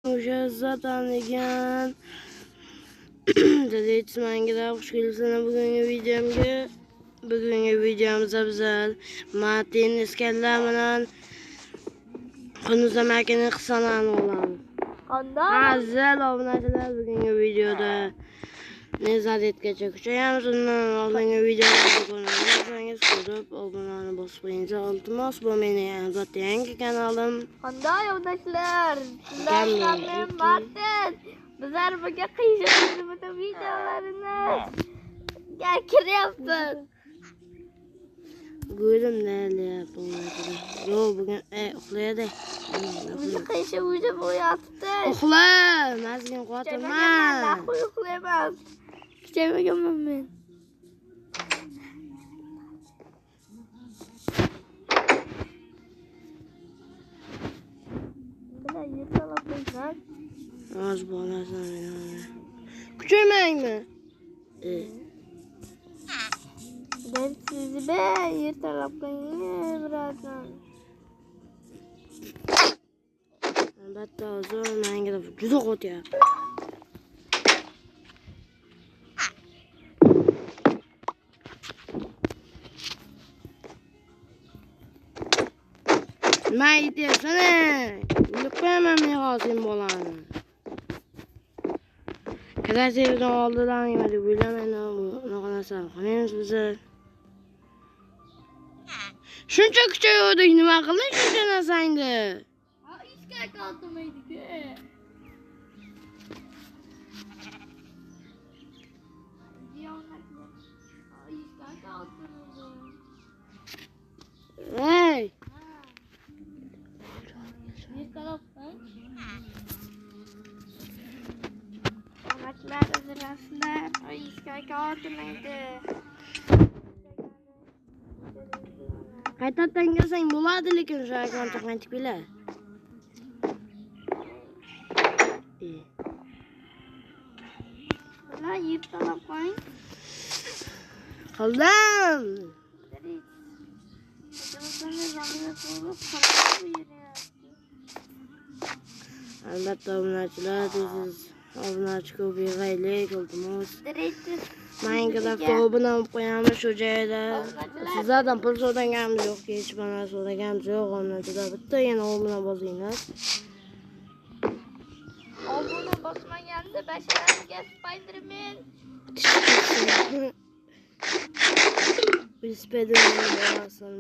O'sha zaten degan. Dadaychimangilar xush kelibsizlar bugungi videomizda bizlar Martin iskanlar bilan Qunuzda makina qisalarini olamiz. Aziz obunachilar, bugungi videoda Nezaretgacha kuchayamiz. Undan oldingi videolarni ko'rmasangiz ko'rib obunani bosib qo'ying. Iltimos, bu mening albatta yangi kanalim. Qanday obunachilar? Sizlar men Martin. Bizlar birga qiyshiq videolarini kiryapmiz. Go'lim nayapti. Yo, bugun uxlaydi. Bizi qiyshiq video bo'lyapti. Uxla, mazgin qotirma. Naqo'y uxlayman. Kuchaymaganman men. Bular yetalab qo'ysan. Az bo'lasan meni. Kuchaymangmi? Ben sizi yetalab qo'ying birazdan. Albatta hozir menga juda qo'tyapti. Nima aytyapsan? Bilib qo'yaman men hozir bolani. Kreativdan oldidan nima deb o'ylamayman, unaqa narsani qilmaymiz bizlar. Shuncha kuchayuvdik, nima qilding shuncha narsangni? İşgal kalkmaydı. Hey! Ahmetler hazırlasınlar. Ay işgal kalkmaydı. Qaytadan kelsang bo'ladi, lekin shu akkaunti qaytib kelar. Ulan yırtalab qo'ying. Qildim. Albatta obunachilar, siz obunachi ko'p yig'aylik, iltimos. Minecraft obuna olib qo'yamiz shu joyda. Sizlardan pul so'raganimiz yo'q, hech mana so'raganimiz yo'q. Obunachilar bittagina obuna bosinglar. Obuna bosmaganda basharamga Spiderman. Spiderman bo'lasin.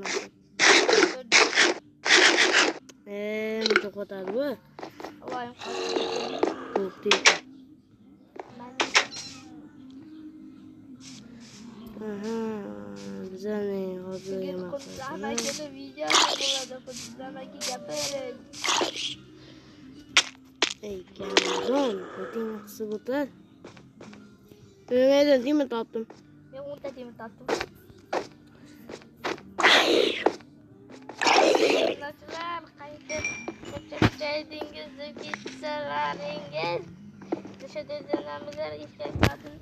Buncha qotadi bu. Allohim Qo'rqdik. Bizlarning hozirgi maqsadimiz video bo'ladi. Quduzamaki gapiring. Kamzon, o'ting qisib o'tir. Nima demay topdim. Men o'nta temir topdim. Obunachilar, qaytib ko'chadingiz, kitsalaringiz. O'sha dinamizlar ishga qatın.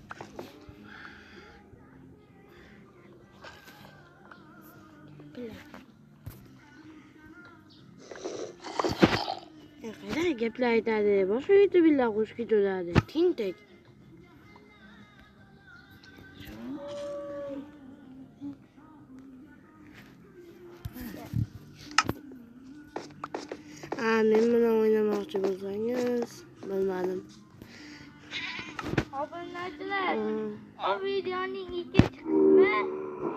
Qara gaplar aytadi. Boshqa YouTube'lar qo'shib ketadi. Tintek. Men bilan o'ynamoqchi bo'lsangiz, bilmadim. Obunachilar, bu videoning ikkinchi qismi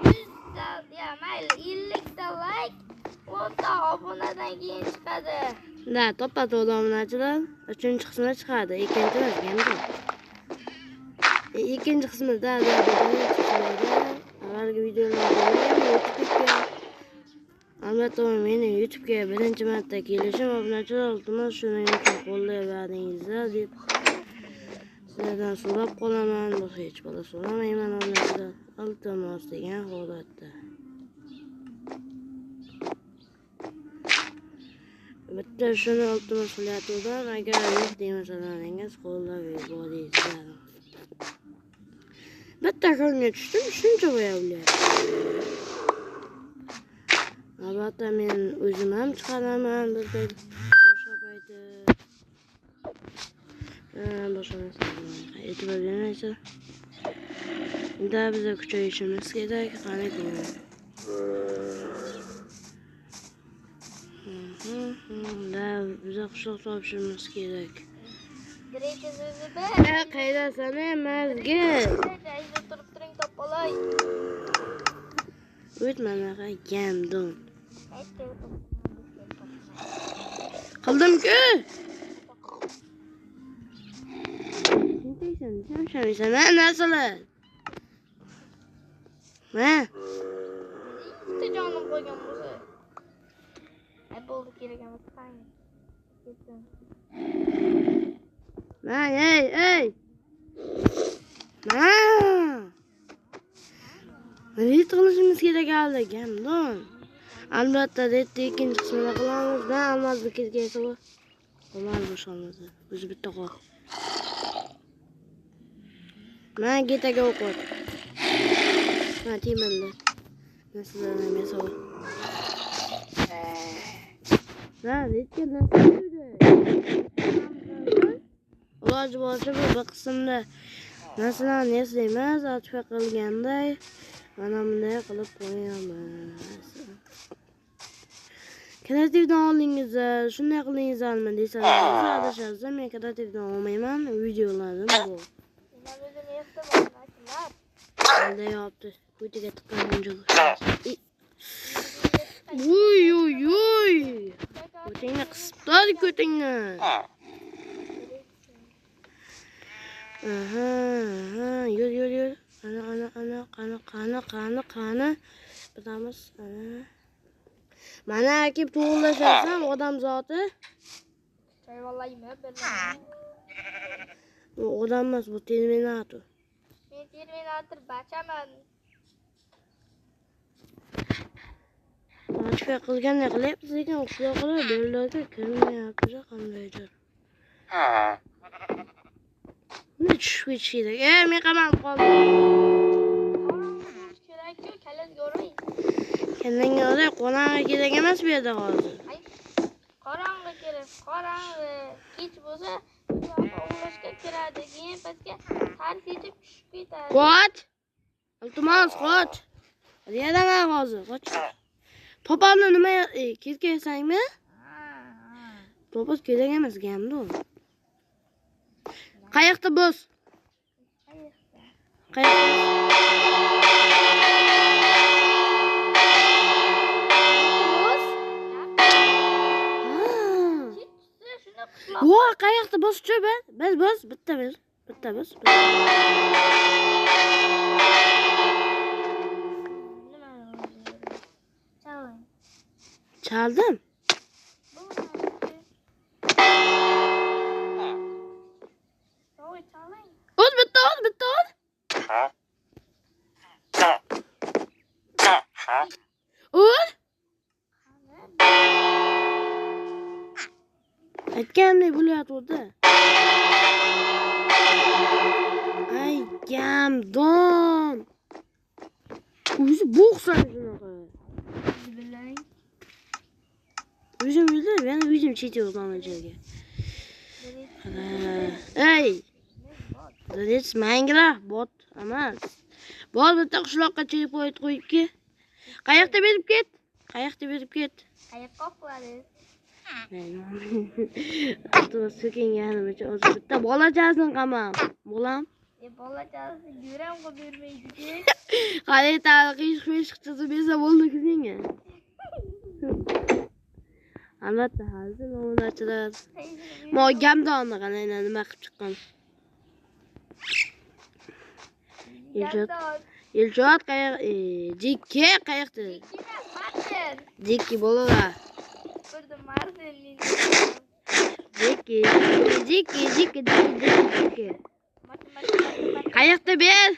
100 ta, ya mayli 50 ta like, 10 ta obunadan keyin chiqadi. Da, topadi obunachilar. Uchinchi qismi chiqadi. Ikkinchi emas, endi. Ikkinchi qismida avvalgi videolarda YouTube'ga albatta meni YouTube'ga birinchi marta kelishim obunachilar, iltimos shuning uchun qo'llayveringizlar deb sizlardan so'rab qolaman. Boshqa hech bola so'ramayman obunachilar. Iltimos degan holatda. Bitta shuni iltimos qilyapman, agar yo'q demasalaringiz qo'llab yuboringizlar. Bitta ko'ngga tushdim, shuncha bo'lyapti. Albatta men o'zim ham chiqaraman bir o'sha payti. Boşa e'tibor bermaysiz. Unda biza kuchayishimiz kerak. Qani ko'ring. Da biza qishloq topishimiz kerak. Grecha so'zi Qaydasan mazgil? Joyida turib turing topolay. O'tmana gamdon. Qildim-ku. Sen narsalar? Ha? Bitta jonim qo'ygan bo'lsa. Bo'ldi kerak emas. Qani. Ketdim. Ey. Nima qilishimiz kerak hali gamdon. Albatta debdi ikkinchi qismini qilamiz. Men almasni ketgaysa bu. Qolmaz boshqamizni. O'zi bitta qol. Men ketaga o'qit. Ha, temirli. Nasıl mesela? Netken nasıl Olacı boşu bu kısımda nasıl emas atfa qilganday mana bunday qilib qo'yamiz. Kreativdan oldingizda shunday qilingizmi desangiz adashasiz. Men kreativdan olmayman, videolarim bu. Qanday yaptı? Videoga tiqqan Uy. Ko'tingni qisib tur, ko'tingni. Yur. Qani. Bilamiz. Mana akib to'g'rilashasam odam zoti. Vallahi bilmadim. Bu odam emas, bu Terminator. Men Terminator bachaman. Ochqa qilganday qilyapsiz lekin qishloqlar bolalarga kirmayapti qandaydir. Ne tushib kerak. Men qamalib qoldim. Kerak-ku, kallangizni o'rmang. Kendanga o'ray qo'nag'i kerak emas bu yerda hozir. Qorong'i kerak, qorong'i. Kech bo'lsa, uxlashga kiradi, keyin pastga tars yetib tushib ketadi. Qoch. Iltimos, qoch. Yerdan hozir, qoch. Topalni nima ketgaysangmi? Topaz kerak emas gamda u. Qayoqda bo'z? Voy, qayoqda bo'z-chi biz bitta biz. Çaldım. Oz bitti. Oz. Aytganday bo'layotdi. Ay, gamdon. O'zi bo'g'san shunaqa. Bilang. O'zim bildim, men o'zim chetyapman joyga. Ey. This Minecraft bot emas. Bot bitta qishloqqa chekib qo'yibki. Qayoqda berib ket? Qayoqqa qo'yadi? To'g'ri so'kinganim uchun o'zi bitta bolachasini qamam. Bolam. Bolachasi yuram qo'yib bermaydi-ku. Qalay tarixiy chiqsa bersa bo'ldi-ku senga. Albatta hozir onachilar. Mo gamdonni qanday nima qilib chiqqan. Iljod qayoq? Jikki qayoqda? Jikki bolalar. Burada Martin. Jikki. Qayoqda ber?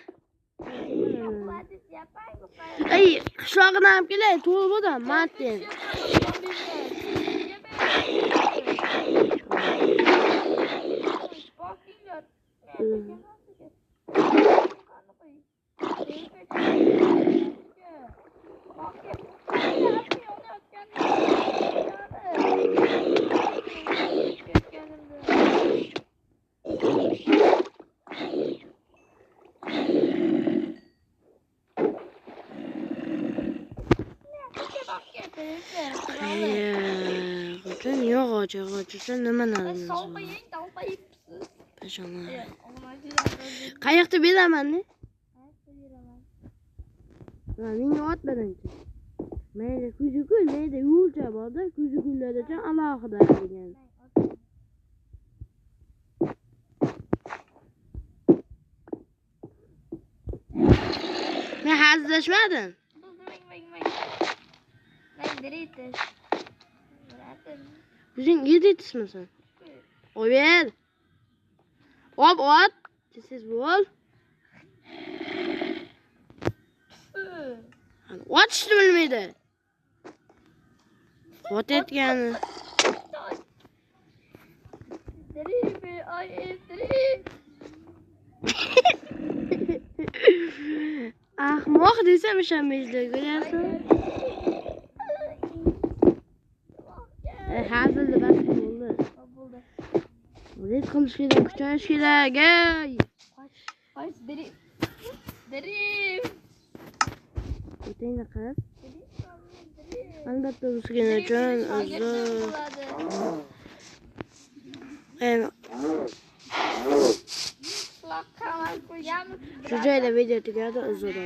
Ey, qishlog'ini olib kelay, to'g'ri bo'ldi, Martin. Qo'chin yo'q qo'chin nimani Ben salmayın, dalmayın. Peshona. Evet, Qayoqda beraman ne? Menga ot birinchi. Mayda kuzukul, mayda yo'lcha borda, kuzukullar uchun alohida degan. Men hazillashmadim. Ben direitas. O'zing yeditismisan? Ober. Ot. Siz bo'l. Otishni bilmaydi. Ot etgani. Ay direit. Ahmoq desam ishonmaysiz, ko'ryapsiz? Hazilni bas bo'ldi. O'zing qilish kerak, kuchayish kerak. Ay direit. O'tingni qil. Albatta o'zgani uchun uzr. Shu joyda video tugadi, uzr.